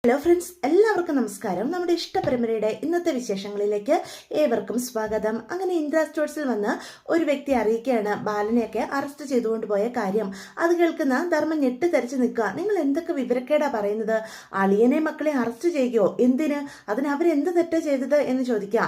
Hello friends, എല്ലാവർക്കും നമസ്കാരം. നമ്മുടെ ഇഷ്ടപരമ്പരയുടെ ഇന്നത്തെ വിശേഷങ്ങളിലേക്ക് ഏവർക്കും സ്വാഗതം. അങ്ങനെ ഇന്ദ്ര സ്റ്റോഴ്സിൽ വന്ന് ഒരു വ്യക്തി അറിയിക്കുകയാണ് ബാലനെയൊക്കെ അറസ്റ്റ് ചെയ്തുകൊണ്ട് പോയ കാര്യം. അത് കേൾക്കുന്ന ധർമ്മൻ ഞെട്ടിത്തരിച്ച് നിൽക്കുക. നിങ്ങൾ എന്തൊക്കെ വിവരക്കേടാ പറയുന്നത്? അളിയനെ മക്കളെ അറസ്റ്റ് ചെയ്യുകയോ? എന്തിന്? അതിന് അവരെന്ത് തെറ്റാ ചെയ്തത് എന്ന് ചോദിക്കുക.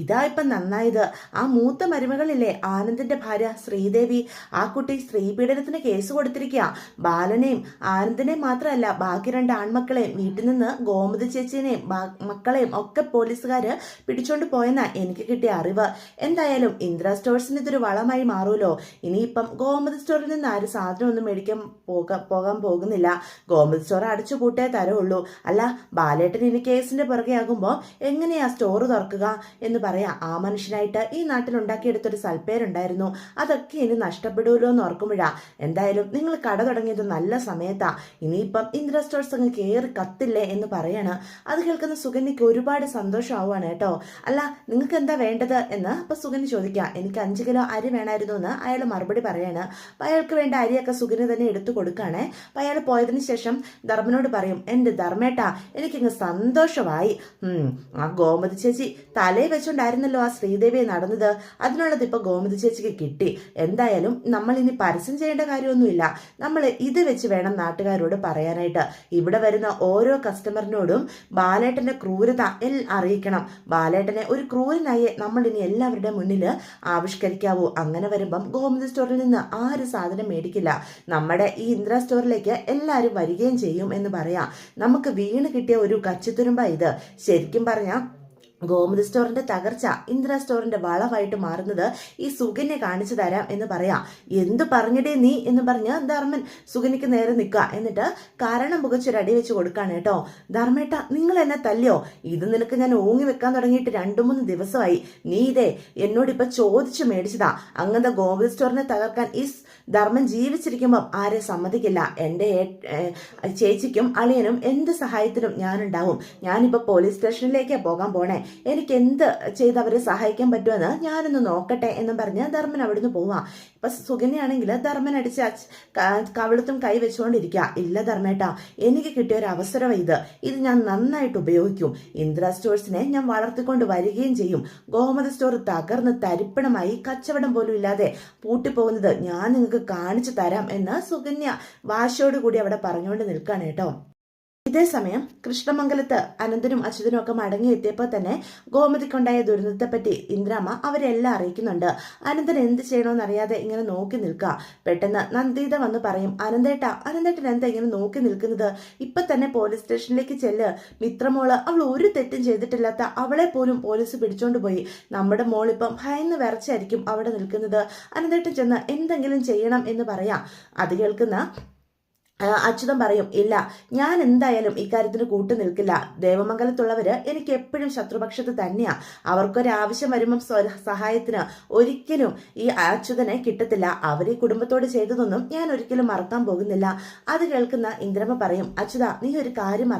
ഇതാ ഇപ്പം നന്നായത്. ആ മൂത്ത മരുമകളില്ലേ, ആനന്ദിന്റെ ഭാര്യ ശ്രീദേവി, ആ കുട്ടി സ്ത്രീപീഡനത്തിന് കേസ് കൊടുത്തിരിക്കുക. ബാലനെയും ആനന്ദിനെയും മാത്രമല്ല, ബാക്കി രണ്ട് ആൺമക്കളെയും വീട്ടിൽ നിന്ന് ഗോമതി ചേച്ചിനെയും മക്കളെയും ഒക്കെ പോലീസുകാര് പിടിച്ചോണ്ട് പോയെന്നാ എനിക്ക് കിട്ടിയ അറിവ്. എന്തായാലും ഇന്ദ്ര സ്റ്റോഴ്സിന് ഇതൊരു വളമായി മാറൂലോ. ഇനിയിപ്പം ഗോമതി സ്റ്റോറിൽ നിന്ന് ആരും സാധനം ഒന്നും മേടിക്കാൻ പോകാൻ പോകുന്നില്ല. ഗോമതി സ്റ്റോർ അടച്ചു പൂട്ടേ തരവുള്ളൂ. അല്ല, ബാലേട്ടൻ ഇനി കേസിന്റെ പുറകെ ആകുമ്പോൾ എങ്ങനെയാ സ്റ്റോർ തുറക്കുക എന്ന് പറയാ. ആ മനുഷ്യനായിട്ട് ഈ നാട്ടിൽ ഉണ്ടാക്കിയെടുത്തൊരു സൽപ്പേരുണ്ടായിരുന്നു, അതൊക്കെ ഇനി നഷ്ടപ്പെടൂലോ എന്ന് ഓർക്കുമ്പോഴാ. എന്തായാലും നിങ്ങൾ കട തുടങ്ങിയത് നല്ല സമയത്താ. ഇനിയിപ്പം ഇന്ദ്ര സ്റ്റോഴ്സ് അങ്ങ് കയറി കത്തില്ലേ എന്ന് പറയാണ്. അത് കേൾക്കുന്ന സുഗന്യക്ക് ഒരുപാട് സന്തോഷമാവുകയാണ് കേട്ടോ. അല്ല, നിങ്ങൾക്ക് എന്താ വേണ്ടത് എന്ന് അപ്പൊ സുഗന്യ ചോദിക്കുക. എനിക്ക് 5 കിലോ അരി വേണമായിരുന്നു എന്ന് അയാൾ മറുപടി പറയാണ്. അപ്പൊ അയാൾക്ക് വേണ്ട അരിയൊക്കെ സുഗന്യ തന്നെ എടുത്തു കൊടുക്കുകയാണേ. അപ്പൊ അയാൾ പോയതിനു ശേഷം ധർമ്മനോട് പറയും, എന്റെ ധർമ്മേട്ടാ, എനിക്കിങ്ങ് സന്തോഷമായി. ആ ഗോമതി ചേച്ചി തലയിൽ വെച്ചോണ്ടായിരുന്നല്ലോ ആ ശ്രീദേവിയെ നടന്നത്, അതിനുള്ളത് ഇപ്പൊ ഗോമതി ചേച്ചിക്ക് കിട്ടി. എന്തായാലും നമ്മൾ ഇനി പരസ്യം ചെയ്യേണ്ട കാര്യമൊന്നുമില്ല. നമ്മൾ ഇത് വെച്ച് വേണം നാട്ടുകാരോട് പറയാനായിട്ട്. ഇവിടെ വരുന്ന ഓരോ കസ്റ്റമറിനോടും ബാലേട്ടന്റെ ക്രൂരത അറിയിക്കണം. ബാലേട്ടനെ ഒരു ക്രൂരനായി നമ്മൾ ഇനി എല്ലാവരുടെ മുന്നിൽ ആവിഷ്കരിക്കാവൂ. അങ്ങനെ വരുമ്പം ഗോമതി സ്റ്റോറിൽ നിന്ന് ആരും സാധനം മേടിക്കില്ല. നമ്മുടെ ഈ ഇന്ദ്ര സ്റ്റോറിലേക്ക് എല്ലാവരും വരികയും ചെയ്യും എന്ന് പറയാം. നമുക്ക് വീണ് കിട്ടിയ ഒരു കച്ചിത്തുരുമ്പ ഇത്. ശരിക്കും പറഞ്ഞാൽ ഗോമതി സ്റ്റോറിന്റെ തകർച്ച ഇന്ദ്ര സ്റ്റോറിന്റെ വളമായിട്ട് മാറുന്നത് ഈ സുഗന്യെ കാണിച്ചു തരാം എന്ന് പറയാം. എന്ത് പറഞ്ഞിടേ നീ എന്ന് പറഞ്ഞ് ധർമ്മൻ സുഗന്യക്ക് നേരെ നിൽക്കുക. എന്നിട്ട് കാരണം പുകച്ചൊരടി വെച്ച് കൊടുക്കാണ് കേട്ടോ. ധർമ്മേട്ട, നിങ്ങൾ എന്നെ തല്ലിയോ? ഇത് നിനക്ക് ഞാൻ ഓങ്ങി വെക്കാൻ തുടങ്ങിയിട്ട് 2-3 ദിവസമായി. നീ ഇതേ എന്നോടിപ്പൊ ചോദിച്ചു മേടിച്ചതാ. അങ്ങനത്തെ ഗോമതി സ്റ്റോറിനെ തകർക്കാൻ ഈ ധർമ്മൻ ജീവിച്ചിരിക്കുമ്പം ആരെ സമ്മതിക്കില്ല. എൻ്റെ ചേച്ചിക്കും അളിയനും എന്ത് സഹായത്തിനും ഞാനുണ്ടാവും. ഞാനിപ്പോ പോലീസ് സ്റ്റേഷനിലേക്ക് പോകാൻ പോണേ. എനിക്ക് എന്ത് ചെയ്ത് അവരെ സഹായിക്കാൻ പറ്റുമെന്ന് ഞാനൊന്ന് നോക്കട്ടെ എന്ന് പറഞ്ഞ് ധർമ്മൻ അവിടുന്ന് പോവാം. ഇപ്പൊ സുഗന്യാണെങ്കിൽ ധർമ്മൻ അടിച്ച് കവിളത്തും കൈ വെച്ചുകൊണ്ടിരിക്കുക. ഇല്ല ധർമ്മേട്ടാ, എനിക്ക് കിട്ടിയ ഒരു അവസരം ഇത് ഞാൻ നന്നായിട്ട് ഉപയോഗിക്കും. ഇന്ദ്ര സ്റ്റോഴ്സിനെ ഞാൻ വളർത്തിക്കൊണ്ട് വരികയും ചെയ്യും. ഗോമതി സ്റ്റോർ തകർന്ന് തരിപ്പണമായി കച്ചവടം പോലും ഇല്ലാതെ പൂട്ടിപ്പോകുന്നത് ഞാൻ നിങ്ങൾക്ക് കാണിച്ചു തരാം എന്ന് സുകന്യ വാശിയോടുകൂടി അവിടെ പറഞ്ഞുകൊണ്ട് നിൽക്കുകയാണ് കേട്ടോ. ഇതേസമയം കൃഷ്ണമംഗലത്ത് അനന്തനും അച്യുതനും ഒക്കെ മടങ്ങിയെത്തിയപ്പോൾ തന്നെ ഗോമതിക്കുണ്ടായ ദുരന്തത്തെപ്പറ്റി ഇന്ദ്രാമ്മ അവരെല്ലാം അറിയിക്കുന്നുണ്ട്. അനന്തൻ എന്ത് ചെയ്യണമെന്നറിയാതെ ഇങ്ങനെ നോക്കി നിൽക്കുക. പെട്ടെന്ന് നന്ദിത വന്ന് പറയും, അനന്തേട്ടൻ എന്താ ഇങ്ങനെ നോക്കി നിൽക്കുന്നത്? ഇപ്പൊ തന്നെ പോലീസ് സ്റ്റേഷനിലേക്ക് ചെല്ല്. മിത്രമോള്, അവൾ ഒരു തെറ്റും ചെയ്തിട്ടില്ലാത്ത അവളെ പോലും പോലീസ് പിടിച്ചോണ്ട് പോയി. നമ്മുടെ മോളിപ്പം ഭയന്ന് വിറച്ചായിരിക്കും അവിടെ നിൽക്കുന്നത്. അനന്തേട്ടൻ ചെന്ന് എന്തെങ്കിലും ചെയ്യണം എന്ന് പറയാം. അത് കേൾക്കുന്ന അച്യുതൻ പറയും, ഇല്ല, ഞാൻ എന്തായാലും ഇക്കാര്യത്തിന് കൂട്ടു നിൽക്കില്ല. ദേവമംഗലത്തുള്ളവര് എനിക്ക് എപ്പോഴും ശത്രുപക്ഷത്ത് തന്നെയാ. അവർക്കൊരാവശ്യം വരുമ്പം സഹായത്തിന് ഒരിക്കലും ഈ അച്യുതനെ കിട്ടത്തില്ല. അവർ ഈ കുടുംബത്തോട് ചെയ്തതൊന്നും ഞാൻ ഒരിക്കലും മറക്കാൻ പോകുന്നില്ല. അത് കേൾക്കുന്ന ഇന്ദ്രമ്മ പറയും, അച്യുത, നീ ഒരു കാര്യം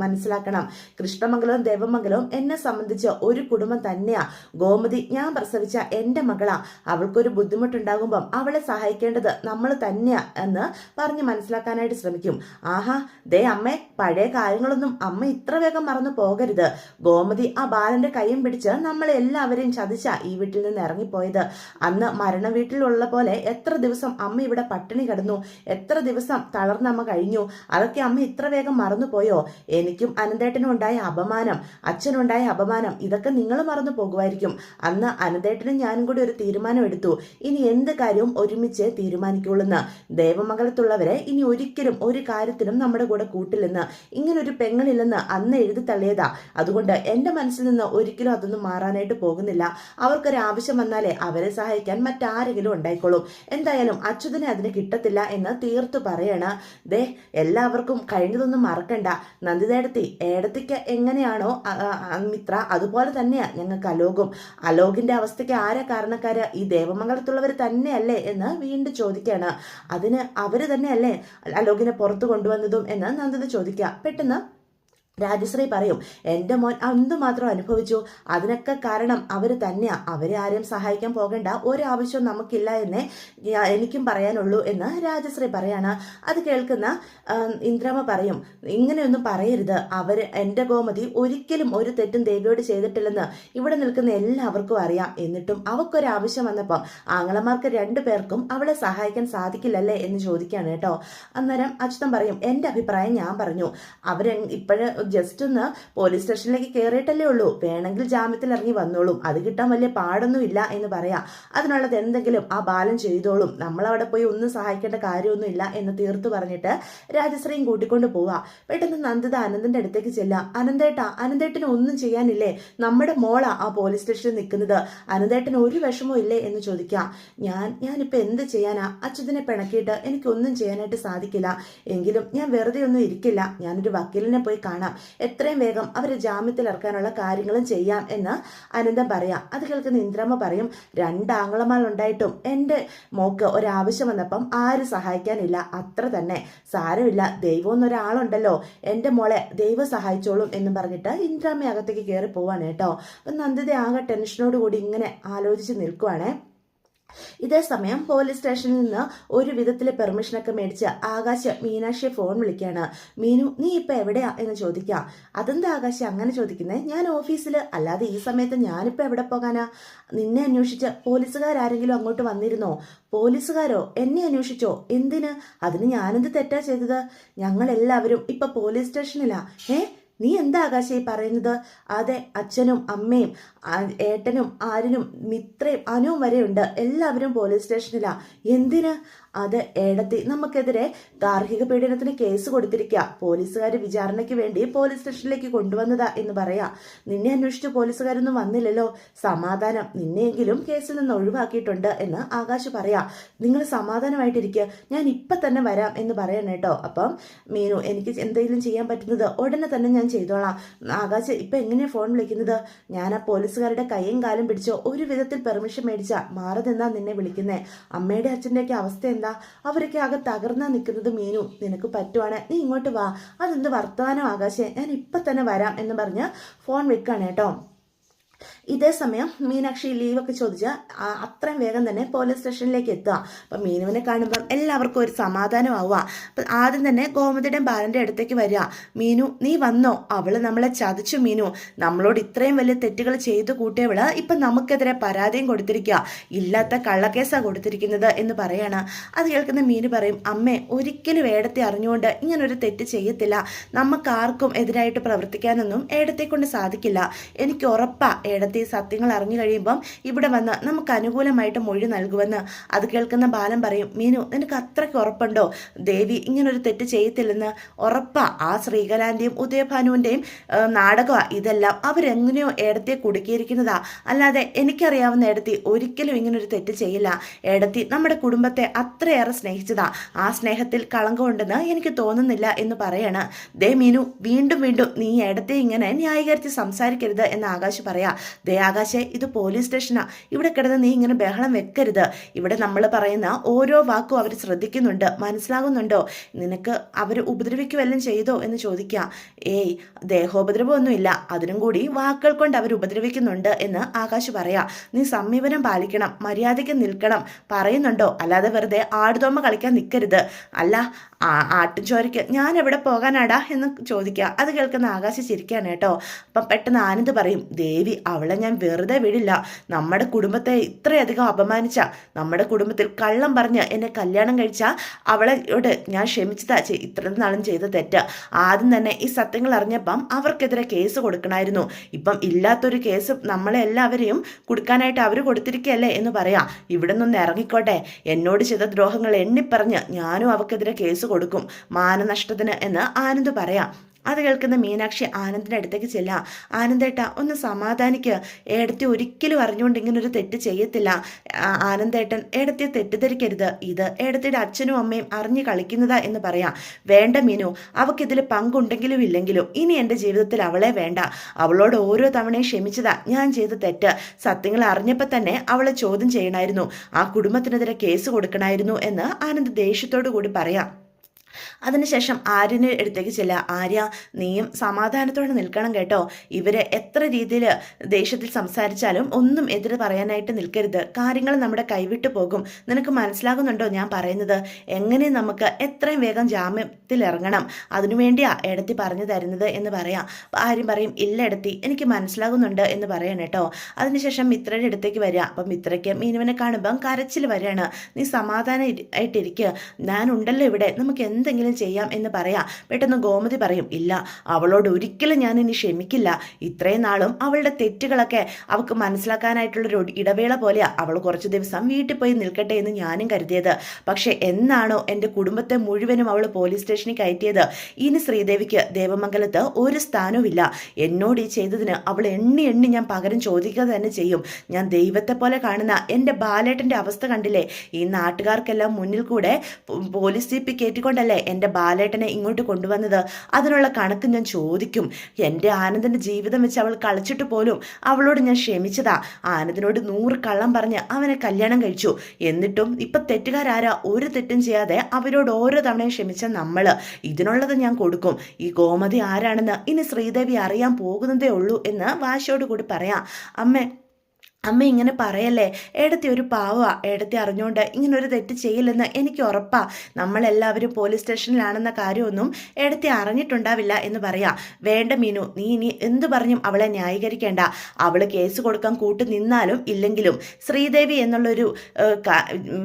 മനസ്സിലാക്കണം. കൃഷ്ണമംഗലവും ദേവമംഗലവും എന്നെ സംബന്ധിച്ച് ഒരു കുടുംബം തന്നെയാ. ഗോമതി ഞാൻ പ്രസവിച്ച എന്റെ മകളാ. അവൾക്കൊരു ബുദ്ധിമുട്ടുണ്ടാകുമ്പം അവളെ സഹായിക്കേണ്ടത് നമ്മൾ തന്നെയാ എന്ന് പറഞ്ഞ് മനസ്സിലാക്കാൻ ശ്രമിക്കും. ആഹാ, ദേ അമ്മേ, പഴയ കാര്യങ്ങളൊന്നും അമ്മ ഇത്ര വേഗം മറന്നു പോകരുത്. ഗോമതി ആ ബാലന്റെ കൈയും പിടിച്ച് നമ്മളെ എല്ലാവരെയും ചതിച്ച ഈ വീട്ടിൽ നിന്ന് ഇറങ്ങിപ്പോയത്. അന്ന് മരണ വീട്ടിലുള്ള പോലെ എത്ര ദിവസം അമ്മ ഇവിടെ പട്ടിണി കിടന്നു, എത്ര ദിവസം തളർന്ന് അമ്മ കഴിഞ്ഞു. അതൊക്കെ അമ്മ ഇത്ര വേഗം മറന്നുപോയോ? എനിക്കും അനന്തേട്ടനും ഉണ്ടായ അപമാനം, അച്ഛനുണ്ടായ അപമാനം, ഇതൊക്കെ നിങ്ങൾ മറന്നു പോകുമായിരിക്കും. അന്ന് അനന്തേട്ടനും ഞാനും കൂടി ഒരു തീരുമാനം എടുത്തു. ഇനി എന്ത് കാര്യവും ഒരുമിച്ച് തീരുമാനിക്കുള്ളൂന്ന്. ദേവമംഗലത്തുള്ളവരെ ഇനി ഒരിക്കലും ഒരു കാര്യത്തിലും നമ്മുടെ കൂടെ കൂട്ടില്ലെന്ന്, ഇങ്ങനൊരു പെങ്ങളില്ലെന്ന് അന്ന് എഴുതി തള്ളിയതാ. അതുകൊണ്ട് എന്റെ മനസ്സിൽ നിന്ന് ഒരിക്കലും അതൊന്നും മാറാനായിട്ട് പോകുന്നില്ല. അവർക്കൊരു ആവശ്യം വന്നാലേ അവരെ സഹായിക്കാൻ മറ്റാരെങ്കിലും ഉണ്ടായിക്കോളും. എന്തായാലും അച്യുതനെ അതിന് കിട്ടത്തില്ല എന്ന് തീർത്തു പറയണ. ദേ, എല്ലാവർക്കും കഴിഞ്ഞതൊന്നും മറക്കണ്ട. നന്ദിതേടത്തി ഏടത്തിക്ക് എങ്ങനെയാണോ മിത്ര, അതുപോലെ തന്നെയാ ഞങ്ങൾക്ക് അലോകും. അലോകിന്റെ അവസ്ഥയ്ക്ക് ആരാ കാരണക്കാര്? ഈ ദേവമംഗലത്തുള്ളവർ തന്നെയല്ലേ എന്ന് വീണ്ടും ചോദിക്കാണ്. അതിന് അവര് തന്നെയല്ലേ അലോകിനെ പുറത്തു കൊണ്ടുവന്നതും എന്ന് നന്ദിത ചോദിക്കുക. പെട്ടെന്ന് രാജശ്രീ പറയും, എൻ്റെ മോൻ എന്തുമാത്രം അനുഭവിച്ചു, അതിനൊക്കെ കാരണം അവർ തന്നെയാ. അവരെ ആരും സഹായിക്കാൻ പോകേണ്ട ഒരാവശ്യവും നമുക്കില്ല എന്നേ എനിക്കും പറയാനുള്ളൂ എന്ന് രാജശ്രീ പറയാണ്. അത് കേൾക്കുന്ന ഇന്ദ്രമ്മ പറയും, ഇങ്ങനെയൊന്നും പറയരുത്. എൻ്റെ ഗോമതി ഒരിക്കലും ഒരു തെറ്റും ദേവിയോട് ചെയ്തിട്ടില്ലെന്ന് ഇവിടെ നിൽക്കുന്ന എല്ലാവർക്കും അറിയാം. എന്നിട്ടും അവൾക്കൊരാവശ്യം വന്നപ്പം ആങ്ങളമാർക്ക് രണ്ടുപേർക്കും അവളെ സഹായിക്കാൻ സാധിക്കില്ലല്ലേ എന്ന് ചോദിക്കുകയാണ് കേട്ടോ. അന്നേരം അച്യുതൻ പറയും, എൻ്റെ അഭിപ്രായം ഞാൻ പറഞ്ഞു. ഇപ്പോഴ് ജസ്റ്റ് ഒന്ന് പോലീസ് സ്റ്റേഷനിലേക്ക് കയറിയിട്ടല്ലേ ഉള്ളൂ, വേണമെങ്കിൽ ജാമ്യത്തിൽ ഇറങ്ങി വന്നോളും, അത് കിട്ടാൻ വലിയ പാടൊന്നുമില്ല എന്ന് പറയാം. അതിനുള്ളത് എന്തെങ്കിലും ആ ബാലൻ ചെയ്തോളും, നമ്മളവിടെ പോയി ഒന്നും സഹായിക്കേണ്ട കാര്യമൊന്നുമില്ല എന്ന് തീർത്തു പറഞ്ഞിട്ട് രാജശ്രീയും കൂട്ടിക്കൊണ്ട് പോവാ. പെട്ടെന്ന് നന്ദിത അനന്തന്റെ അടുത്തേക്ക് ചെല്ലാം. അനന്തേട്ടന് ഒന്നും ചെയ്യാനില്ലേ, നമ്മുടെ മോളാ ആ പോലീസ് സ്റ്റേഷനിൽ നിൽക്കുന്നത്, അനന്തേട്ടന് ഒരു വിഷമവും ഇല്ലേ എന്ന് ചോദിക്കാം. ഞാനിപ്പോൾ എന്ത് ചെയ്യാനാ, അച്യുതനെ പിണക്കിയിട്ട് എനിക്കൊന്നും ചെയ്യാനായിട്ട് സാധിക്കില്ല. എങ്കിലും ഞാൻ വെറുതെ ഒന്നും ഇരിക്കില്ല, ഞാനൊരു വക്കീലിനെ പോയി കാണാം, എത്രയും വേഗം അവരെ ജാമ്യത്തിൽ ഇറക്കാനുള്ള കാര്യങ്ങളും ചെയ്യാം എന്ന് അനന്തം പറയാം. അത് കേൾക്കുന്ന ഇന്ദ്രമ്മ പറയും, രണ്ടാങ്ങളമാരുണ്ടായിട്ടും എൻ്റെ മോക്ക് ഒരാവശ്യം വന്നപ്പം ആരും സഹായിക്കാനില്ല, അത്ര തന്നെ, സാരമില്ല, ദൈവം എന്നൊരാളുണ്ടല്ലോ, എൻ്റെ മോളെ ദൈവം സഹായിച്ചോളും എന്ന് പറഞ്ഞിട്ട് ഇന്ദ്രമ്മ അകത്തേക്ക് കയറി പോവാണ് കേട്ടോ. അപ്പം നന്ദിത ആകെ ടെൻഷനോടുകൂടി ഇങ്ങനെ ആലോചിച്ച് നിൽക്കുവാണേ. ഇതേ സമയം പോലീസ് സ്റ്റേഷനിൽ നിന്ന് ഒരു വിധത്തിലെ പെർമിഷനൊക്കെ മേടിച്ച് ആകാശ് മീനാക്ഷിയെ ഫോൺ വിളിക്കുകയാണ്. മീനു, നീ ഇപ്പം എവിടെയാ എന്ന് ചോദിക്കാം. അതെന്താ ആകാശ് അങ്ങനെ ചോദിക്കുന്നേ, ഞാൻ ഓഫീസിൽ, അല്ലാതെ ഈ സമയത്ത് ഞാനിപ്പോൾ എവിടെ പോകാനാ? നിന്നെ അന്വേഷിച്ച് പോലീസുകാരെങ്കിലും അങ്ങോട്ട് വന്നിരുന്നോ? പോലീസുകാരോ? എന്നെ അന്വേഷിച്ചോ? എന്തിന്? അതിന് ഞാനെന്ത് തെറ്റാ ചെയ്തത്? ഞങ്ങളെല്ലാവരും ഇപ്പം പോലീസ് സ്റ്റേഷനിലാ. നീ എന്താ ആകാശേ പറയുന്നത്? അതെ, അച്ഛനും അമ്മയും ഏട്ടനും ആര്യനും മിത്രയും അനുവും വരെയുണ്ട്, എല്ലാവരും പോലീസ് സ്റ്റേഷനിലാ. എന്തിന്? അത് ഏടത്തി നമുക്കെതിരെ ഗാർഹിക പീഡനത്തിന് കേസ് കൊടുത്തിരിക്കുക, പോലീസുകാർ വിചാരണയ്ക്ക് വേണ്ടി പോലീസ് സ്റ്റേഷനിലേക്ക് കൊണ്ടുവന്നതാ എന്ന് പറയാ. നിന്നെ അന്വേഷിച്ച് പോലീസുകാരൊന്നും വന്നില്ലല്ലോ, സമാധാനം, നിന്നെയെങ്കിലും കേസിൽ നിന്ന് ഒഴിവാക്കിയിട്ടുണ്ട് എന്ന് ആകാശ് പറയാ. നിങ്ങൾ സമാധാനമായിട്ടിരിക്കുക, ഞാൻ ഇപ്പം തന്നെ വരാം എന്ന് പറയണം കേട്ടോ. അപ്പം മീനു, എനിക്ക് എന്തെങ്കിലും ചെയ്യാൻ പറ്റുന്നത് ഉടനെ തന്നെ ഞാൻ ചെയ്തോളാം. ആകാശ് ഇപ്പം എങ്ങനെയാണ് ഫോൺ വിളിക്കുന്നത്? ഞാൻ ആ പോലീസുകാരുടെ കൈയും കാലും പിടിച്ചോ ഒരു വിധത്തിൽ പെർമിഷൻ മേടിച്ചാ മാറതെന്നാ നിന്നെ വിളിക്കുന്നേ. അമ്മയുടെ അച്ഛൻ്റെയൊക്കെ അവസ്ഥ എന്താ? അവരൊക്കെ ആകെ തകർന്നാ നിൽക്കുന്നത്. മീനു, നിനക്ക് പറ്റുവാണ് നീ ഇങ്ങോട്ട് വാ. അതെന്ത് വർത്തമാനം ആകാശേ, ഞാൻ ഇപ്പം തന്നെ വരാം എന്ന് പറഞ്ഞ് ഫോൺ വെക്കാണ് കേട്ടോ. ഇതേ സമയം മീനാക്ഷി ലീവൊക്കെ ചോദിച്ച് അത്രയും വേഗം തന്നെ പോലീസ് സ്റ്റേഷനിലേക്ക് എത്തുക. അപ്പം മീനുവിനെ കാണുമ്പം എല്ലാവർക്കും ഒരു സമാധാനമാവുക. അപ്പം ആദ്യം തന്നെ ഗോമതിയുടെയും ബാലൻ്റെ അടുത്തേക്ക് വരിക. മീനു, നീ വന്നോ? അവള് നമ്മളെ ചതിച്ചു മീനു, നമ്മളോട് ഇത്രയും വലിയ തെറ്റുകൾ ചെയ്തു കൂട്ടിയവള് ഇപ്പം നമുക്കെതിരെ പരാതിയും കൊടുത്തിരിക്കുക, ഇല്ലാത്ത കള്ളക്കേസാണ് കൊടുത്തിരിക്കുന്നത് എന്ന് പറയാണ്. അത് കേൾക്കുന്ന മീനു പറയും, അമ്മേ, ഒരിക്കലും ഏടത്തെ അറിഞ്ഞുകൊണ്ട് ഇങ്ങനൊരു തെറ്റ് ചെയ്യത്തില്ല, നമുക്കാർക്കും എതിരായിട്ട് പ്രവർത്തിക്കാനൊന്നും ഏടത്തെ കൊണ്ട് സാധിക്കില്ല. എനിക്ക് ഉറപ്പാ ഏടത്തി സത്യങ്ങൾ അറിഞ്ഞു കഴിയുമ്പം ഇവിടെ വന്ന് നമുക്ക് അനുകൂലമായിട്ട് മൊഴി നൽകുമെന്ന്. അത് കേൾക്കുന്ന ബാലൻ പറയും, മീനു, നിനക്ക് അത്രയ്ക്ക് ഉറപ്പുണ്ടോ ദേവി ഇങ്ങനൊരു തെറ്റ് ചെയ്യത്തില്ലെന്ന്? ഉറപ്പാ. ആ ശ്രീകലാന്റെയും ഉദയഭാനുവിൻ്റെയും നാടകമാ ഇതെല്ലാം, അവരെങ്ങനെയോ ഏടത്തെ കുടുക്കിയിരിക്കുന്നതാ, അല്ലാതെ എനിക്കറിയാവുന്ന ഏടത്തി ഒരിക്കലും ഇങ്ങനൊരു തെറ്റ് ചെയ്യില്ല. ഏടത്തി നമ്മുടെ കുടുംബത്തെ അത്രയേറെ സ്നേഹിച്ചതാ, ആ സ്നേഹത്തിൽ കളങ്കമുണ്ടെന്ന് എനിക്ക് തോന്നുന്നില്ല എന്ന് പറയാണ്. ദേ മീനു, വീണ്ടും വീണ്ടും നീ ഏടത്തെ ഇങ്ങനെ ന്യായീകരിച്ച് സംസാരിക്കരുത് എന്ന് ആകാശ് പറയാ. ദേ ആകാശേ, ഇത് പോലീസ് സ്റ്റേഷനാ, ഇവിടെ കിടന്ന് നീ ഇങ്ങനെ ബഹളം വെക്കരുത്. ഇവിടെ നമ്മൾ പറയുന്ന ഓരോ വാക്കും അവർ ശ്രദ്ധിക്കുന്നുണ്ട്, മനസ്സിലാകുന്നുണ്ടോ? നിനക്ക് അവർ ഉപദ്രവിക്കുവെല്ലാം ചെയ്തോ എന്ന് ചോദിക്കാം. ഏയ്, ദേഹോപദ്രവമൊന്നുമില്ല, അതിനും കൂടി വാക്കുകൾ കൊണ്ട് അവർ ഉപദ്രവിക്കുന്നുണ്ട് എന്ന് ആകാശ് പറയാ. നീ സമീപനം പാലിക്കണം, മര്യാദയ്ക്ക് നിൽക്കണം, പറയുന്നുണ്ടോ? അല്ലാതെ വെറുതെ ആടുതോമ കളിക്കാൻ നിൽക്കരുത്. അല്ല, ആട്ടിൻചോരയ്ക്ക് ഞാൻ എവിടെ പോകാനാടാ എന്ന് ചോദിക്കുക. അത് കേൾക്കുന്ന ആകാശ് ചിരിക്കാണ് കേട്ടോ. അപ്പം പെട്ടെന്ന് ആനന്ദ് പറയും, ദേവി, അവളെ ഞാൻ വെറുതെ വിടില്ല. നമ്മുടെ കുടുംബത്തെ ഇത്രയധികം അപമാനിച്ച, നമ്മുടെ കുടുംബത്തിൽ കള്ളം പറഞ്ഞ് എന്നെ കല്യാണം കഴിച്ച അവളോട് ഞാൻ ക്ഷമിച്ചതാ ഇത്രയും നാളും ചെയ്ത തെറ്റ്. ആദ്യം തന്നെ ഈ സത്യങ്ങൾ അറിഞ്ഞപ്പം അവർക്കെതിരെ കേസ് കൊടുക്കണമായിരുന്നു. ഇപ്പം ഇല്ലാത്തൊരു കേസ് നമ്മളെ എല്ലാവരെയും കൊടുക്കാനായിട്ട് അവർ കൊടുത്തിരിക്കുകയല്ലേ എന്ന് പറയാം. ഇവിടെ നിന്ന് ഇറങ്ങിക്കോട്ടെ, എന്നോട് ചെയ്ത ദ്രോഹങ്ങൾ എണ്ണിപ്പറഞ്ഞ് ഞാനും അവക്കെതിരെ കേസ് കൊടുക്കും, മാനനഷ്ടത്തിന് എന്ന് ആനന്ദ് പറയാം. അത് കേൾക്കുന്ന മീനാക്ഷി ആനന്ദിൻ്റെ അടുത്തേക്ക് ചെല്ലാം. ആനന്ദേട്ട, ഒന്ന് സമാധാനിക്കുക, ഏടത്തി ഒരിക്കലും അറിഞ്ഞുകൊണ്ട് ഇങ്ങനൊരു തെറ്റ് ചെയ്യത്തില്ല. ആനന്ദേട്ടൻ ഏടത്തിയെ തെറ്റിദ്ധരിക്കരുത്, ഇത് ഏടത്തിയുടെ അച്ഛനും അമ്മയും അറിഞ്ഞു കളിക്കുന്നതാ എന്ന് പറയാം. വേണ്ട മീനു, അവൾക്കിതിൽ പങ്കുണ്ടെങ്കിലും ഇല്ലെങ്കിലും ഇനി എൻ്റെ ജീവിതത്തിൽ അവളെ വേണ്ട. അവളോട് ഓരോ തവണയും ക്ഷമിച്ചതാ ഞാൻ ചെയ്ത തെറ്റ്. സത്യങ്ങൾ അറിഞ്ഞപ്പോൾ തന്നെ അവളെ ചോദ്യം ചെയ്യണമായിരുന്നു, ആ കുടുംബത്തിനെതിരെ കേസ് കൊടുക്കണമായിരുന്നു എന്ന് ആനന്ദ് ദേഷ്യത്തോടു കൂടി പറയാം. അതിനുശേഷം ആര്യൻ്റെ അടുത്തേക്ക് ചെല്ലുക. ആര്യ, നീയും സമാധാനത്തോടെ നിൽക്കണം കേട്ടോ. ഇവര് എത്ര രീതിയിൽ ദേഷ്യത്തിൽ സംസാരിച്ചാലും ഒന്നും എതിര് പറയാനായിട്ട് നിൽക്കരുത്. കാര്യങ്ങൾ നമ്മുടെ കൈവിട്ടു പോകും. നിനക്ക് മനസ്സിലാകുന്നുണ്ടോ ഞാൻ പറയുന്നത്? എങ്ങനെ നമുക്ക് എത്രയും വേഗം ജാമ്യത്തിൽ ഇറങ്ങണം, അതിനുവേണ്ടിയാ എടത്തി പറഞ്ഞു തരുന്നത് എന്ന് പറയാം. ആര്യം പറയും, ഇല്ല എടത്തി, എനിക്ക് മനസ്സിലാകുന്നുണ്ട് എന്ന് പറയണം കേട്ടോ. അതിനുശേഷം മിത്രയുടെ അടുത്തേക്ക് വരിക. അപ്പം മിത്രയ്ക്ക് മീനുവിനെ കാണുമ്പം കരച്ചിൽ വരികയാണ്. നീ സമാധാനമായിട്ടിരിക്കുക, ഞാനുണ്ടല്ലോ ഇവിടെ, നമുക്ക് എന്തെങ്കിലും ചെയ്യാം എന്ന് പറയാം. പെട്ടെന്ന് ഗോമതി പറയും, ഇല്ല, അവളോട് ഒരിക്കലും ഞാൻ ഇനി ക്ഷമിക്കില്ല. ഇത്രയും നാളും അവളുടെ തെറ്റുകളൊക്കെ അവൾക്ക് മനസ്സിലാക്കാനായിട്ടുള്ളൊരു ഇടവേള പോലെയാ അവൾ കുറച്ച് ദിവസം വീട്ടിൽ പോയി നിൽക്കട്ടെ എന്ന് ഞാനും കരുതിയത്. പക്ഷെ എന്നാണോ എൻ്റെ കുടുംബത്തെ മുഴുവനും അവൾ പോലീസ് സ്റ്റേഷനിൽ കയറ്റിയത്, ഇനി ശ്രീദേവിക്ക് ദേവമംഗലത്ത് ഒരു സ്ഥാനവുമില്ല. എന്നോട് ഈ ചെയ്തതിന് അവൾ എണ്ണി എണ്ണി ഞാൻ പകരം ചോദിക്കുക തന്നെ ചെയ്യും. ഞാൻ ദൈവത്തെ പോലെ കാണുന്ന എൻ്റെ ബാലേട്ടൻ്റെ അവസ്ഥ കണ്ടില്ലേ? ഈ നാട്ടുകാർക്കെല്ലാം മുന്നിൽ കൂടെ പോലീസ് ജീപ്പിൽ കയറ്റിക്കൊണ്ടല്ലേ എൻ്റെ ബാലേട്ടനെ ഇങ്ങോട്ട് കൊണ്ടുവന്നത്. അതിനുള്ള കണക്ക് ഞാൻ ചോദിക്കും. എൻ്റെ ആനന്ദൻ്റെ ജീവിതം വെച്ച് അവൾ കളിച്ചിട്ട് പോലും അവളോട് ഞാൻ ക്ഷമിച്ചതാ. ആനന്ദിനോട് 100 കള്ളം പറഞ്ഞ് അവനെ കല്യാണം കഴിച്ചു. എന്നിട്ടും ഇപ്പം തെറ്റുകാരാരാ? ഒരു തെറ്റും ചെയ്യാതെ അവരോട് ഓരോ തവണയും ക്ഷമിച്ച നമ്മള്. ഇതിനുള്ളത് ഞാൻ കൊടുക്കും. ഈ ഗോമതി ആരാണെന്ന് ഇനി ശ്രീദേവി അറിയാൻ പോകുന്നതേ ഉള്ളൂ എന്ന് വാശിയോട് കൂടി പറയാം. അമ്മ ഇങ്ങനെ പറയല്ലേ, ഏടത്തി ഒരു പാവാ, ഏടത്തി അറിഞ്ഞുകൊണ്ട് ഇങ്ങനൊരു തെറ്റ് ചെയ്യില്ലെന്ന് എനിക്ക് ഉറപ്പാ. നമ്മളെല്ലാവരും പോലീസ് സ്റ്റേഷനിലാണെന്ന കാര്യമൊന്നും ഏടത്തി അറിഞ്ഞിട്ടുണ്ടാവില്ല എന്ന് പറയാം. വേണ്ട മീനു, നീ ഇനി എന്തു പറഞ്ഞും അവളെ ന്യായീകരിക്കേണ്ട. അവൾ കേസ് കൊടുക്കാൻ കൂട്ടു നിന്നാലും ഇല്ലെങ്കിലും ശ്രീദേവി എന്നുള്ളൊരു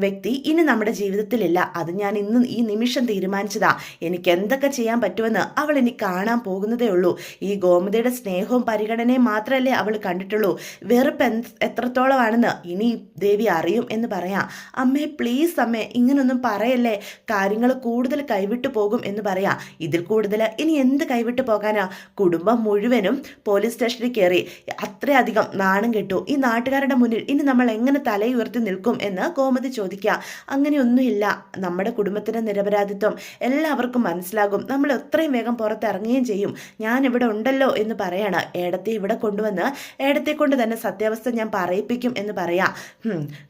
വ്യക്തി ഇനി നമ്മുടെ ജീവിതത്തിലില്ല. അത് ഞാൻ ഇന്ന് ഈ നിമിഷം തീരുമാനിച്ചതാ. എനിക്ക് എന്തൊക്കെ ചെയ്യാൻ പറ്റുമെന്ന് അവൾ ഇനി കാണാൻ പോകുന്നതേ ഉള്ളൂ. ഈ ഗോമതിയുടെ സ്നേഹവും പരിഗണനയും മാത്രമല്ലേ അവൾ കണ്ടിട്ടുള്ളൂ. വെറുപ്പ് എത്രത്തോളമാണെന്ന് ഇനി ദേവി അറിയും എന്ന് പറയാം. അമ്മേ പ്ലീസ് അമ്മേ, ഇങ്ങനൊന്നും പറയല്ലേ, കാര്യങ്ങൾ കൂടുതൽ കൈവിട്ടു പോകും എന്ന് പറയാം. ഇതിൽ കൂടുതൽ ഇനി എന്ത് കൈവിട്ടു പോകാനാ? കുടുംബം മുഴുവനും പോലീസ് സ്റ്റേഷനിൽ കയറി അത്രയധികം നാണം കെട്ടു. ഈ നാട്ടുകാരുടെ മുന്നിൽ ഇനി നമ്മൾ എങ്ങനെ തലയുയർത്തി നിൽക്കും എന്ന് ഗോമതി ചോദിക്കുക. അങ്ങനെയൊന്നുമില്ല, നമ്മുടെ കുടുംബത്തിൻ്റെ നിരപരാധിത്വം എല്ലാവർക്കും മനസ്സിലാകും. നമ്മൾ എത്രയും വേഗം പുറത്തിറങ്ങുകയും ചെയ്യും. ഞാൻ ഇവിടെ ഉണ്ടല്ലോ എന്ന് പറയാണ്. ഏടത്തെ ഇവിടെ കൊണ്ടുവന്ന് ഏടത്തെ കൊണ്ട് തന്നെ സത്യാവസ്ഥ ഞാൻ പറയിപ്പിക്കും എന്ന് പറയാം.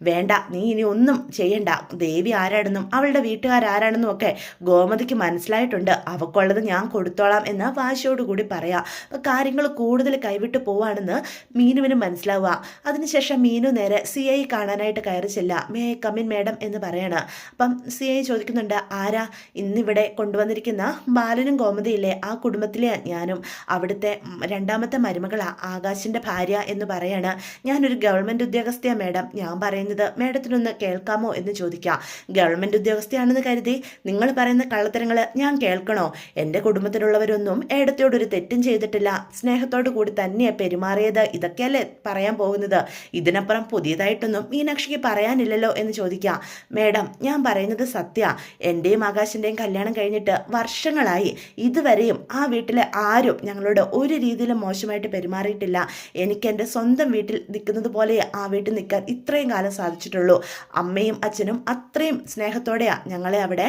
വേണ്ട, നീ ഇനി ഒന്നും ചെയ്യണ്ട. ദേവി ആരാണെന്നും അവളുടെ വീട്ടുകാരാരാണെന്നും ഒക്കെ ഗോമതിക്ക് മനസ്സിലായിട്ടുണ്ട്. അവക്കുള്ളത് ഞാൻ കൊടുത്തോളാം എന്ന് വാശിയോടുകൂടി പറയാം. അപ്പം കാര്യങ്ങൾ കൂടുതൽ കൈവിട്ട് പോവാണെന്ന് മീനുവിന് മനസ്സിലാവുക. അതിനുശേഷം മീനു നേരെ CI കാണാനായിട്ട് കയറി ചെല്ല. മേ കമിൻ മേഡം എന്ന് പറയാണ്. അപ്പം CI ചോദിക്കുന്നുണ്ട്, ആരാ? ഇന്നിവിടെ കൊണ്ടുവന്നിരിക്കുന്ന ബാലനും ഗോമതിയില്ലേ, ആ കുടുംബത്തിലെ ഞാനും അവിടുത്തെ 2ാമത്തെ മരുമകളാ, ആകാശിൻ്റെ ഭാര്യ എന്ന് പറയാണ്. ഞാനൊരു ഗവൺമെൻറ് ഉദ്യോഗസ്ഥയാണ് മേഡം, ഞാൻ പറയുന്നത് മേഡത്തിനൊന്ന് കേൾക്കാമോ എന്ന് ചോദിക്കാം. ഗവൺമെൻറ് ഉദ്യോഗസ്ഥയാണെന്ന് കരുതി നിങ്ങൾ പറയുന്ന കള്ളത്തരങ്ങൾ ഞാൻ കേൾക്കണോ? എൻ്റെ കുടുംബത്തിലുള്ളവരൊന്നും ഏടത്തിയോടൊരു തെറ്റും ചെയ്തിട്ടില്ല, സ്നേഹത്തോടു കൂടി തന്നെയാണ് പെരുമാറിയത്. ഇതൊക്കെയല്ലേ പറയാൻ പോകുന്നത്? ഇതിനപ്പുറം പുതിയതായിട്ടൊന്നും മീനാക്ഷിക്ക് പറയാനില്ലല്ലോ എന്ന് ചോദിക്കാം. മേഡം, ഞാൻ പറയുന്നത് സത്യ. എൻ്റെയും ആകാശിൻ്റെയും കല്യാണം കഴിഞ്ഞിട്ട് വർഷങ്ങളായി. ഇതുവരെയും ആ വീട്ടിലെ ആരും ഞങ്ങളോട് ഒരു രീതിയിലും മോശമായിട്ട് പെരുമാറിയിട്ടില്ല. എനിക്ക് എൻ്റെ സ്വന്തം വീട്ടിൽ നിൽക്കുന്നത് പോലെ ആ വീട്ടിൽ നിൽക്കാൻ ഇത്രയും കാലം സാധിച്ചിട്ടുള്ളൂ. അമ്മയും അച്ഛനും അത്രയും സ്നേഹത്തോടെയാണ് ഞങ്ങളെ അവിടെ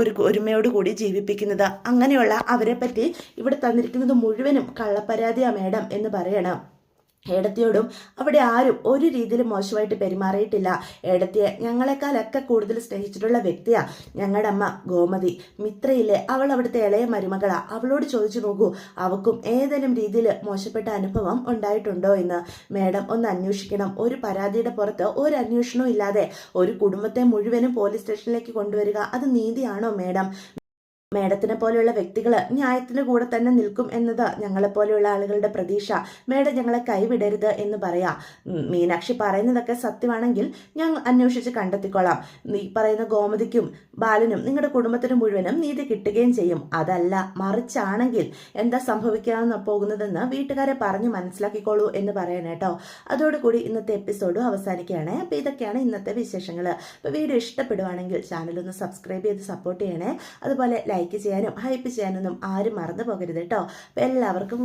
ഒരു ഒരുമയോടുകൂടി ജീവിപ്പിക്കുന്നത്. അങ്ങനെയുള്ള അവരെ പറ്റി ഇവിടെ തന്നിരിക്കുന്നത് മുഴുവനും കള്ളപ്പരാതിയാ മേഡം എന്ന് പറയണം. ഏടത്തിയോടും അവിടെ ആരും ഒരു രീതിയിലും മോശമായിട്ട് പെരുമാറിയിട്ടില്ല. ഏടത്തിയെ ഞങ്ങളെക്കാളൊക്കെ കൂടുതൽ സ്നേഹിച്ചിട്ടുള്ള വ്യക്തിയാണ് ഞങ്ങളുടെ അമ്മ ഗോമതി. മിത്രയില്ലേ, അവൾ അവിടുത്തെ ഇളയ മരുമകളാ. അവളോട് ചോദിച്ചു നോക്കൂ, അവൾക്കും ഏതെങ്കിലും രീതിയിൽ മോശപ്പെട്ട അനുഭവം ഉണ്ടായിട്ടുണ്ടോ എന്ന്. മേഡം ഒന്ന് അന്വേഷിക്കണം. ഒരു പരാതിയുടെ പുറത്ത് ഒരു അന്വേഷണവും ഇല്ലാതെ ഒരു കുടുംബത്തെ മുഴുവനും പോലീസ് സ്റ്റേഷനിലേക്ക് കൊണ്ടുവരിക, അത് നീതിയാണോ മേഡം? മേഡത്തിനെ പോലെയുള്ള വ്യക്തികൾ ന്യായത്തിന് കൂടെ തന്നെ നിൽക്കും എന്നത് ഞങ്ങളെപ്പോലെയുള്ള ആളുകളുടെ പ്രതീക്ഷ. മേഡം ഞങ്ങളെ കൈവിടരുത് എന്ന് പറയാം. മീനാക്ഷി പറയുന്നതൊക്കെ സത്യമാണെങ്കിൽ ഞങ്ങൾ അന്വേഷിച്ച് കണ്ടെത്തിക്കൊള്ളാം. നീ പറയുന്ന ഗോമതിക്കും ബാലനും നിങ്ങളുടെ കുടുംബത്തിന് മുഴുവനും നീതി കിട്ടുകയും ചെയ്യും. അതല്ല മറിച്ചാണെങ്കിൽ എന്താ സംഭവിക്കാൻ പോകുന്നതെന്ന് വീട്ടുകാരെ പറഞ്ഞ് മനസ്സിലാക്കിക്കോളൂ എന്ന് പറയാനേട്ടോ. അതോടുകൂടി ഇന്നത്തെ എപ്പിസോഡും അവസാനിക്കുകയാണ്. അപ്പോൾ ഇതൊക്കെയാണ് ഇന്നത്തെ വിശേഷങ്ങൾ. അപ്പോൾ വീഡിയോ ഇഷ്ടപ്പെടുവാണെങ്കിൽ ചാനലൊന്ന് സബ്സ്ക്രൈബ് ചെയ്ത് സപ്പോർട്ട് ചെയ്യണേ. അതുപോലെ ലൈക്ക് ചെയ്യാനും ഹൈപ്പ് ചെയ്യാനൊന്നും ആരും മറന്നു പോകരുത് കേട്ടോ. അപ്പോൾ എല്ലാവർക്കും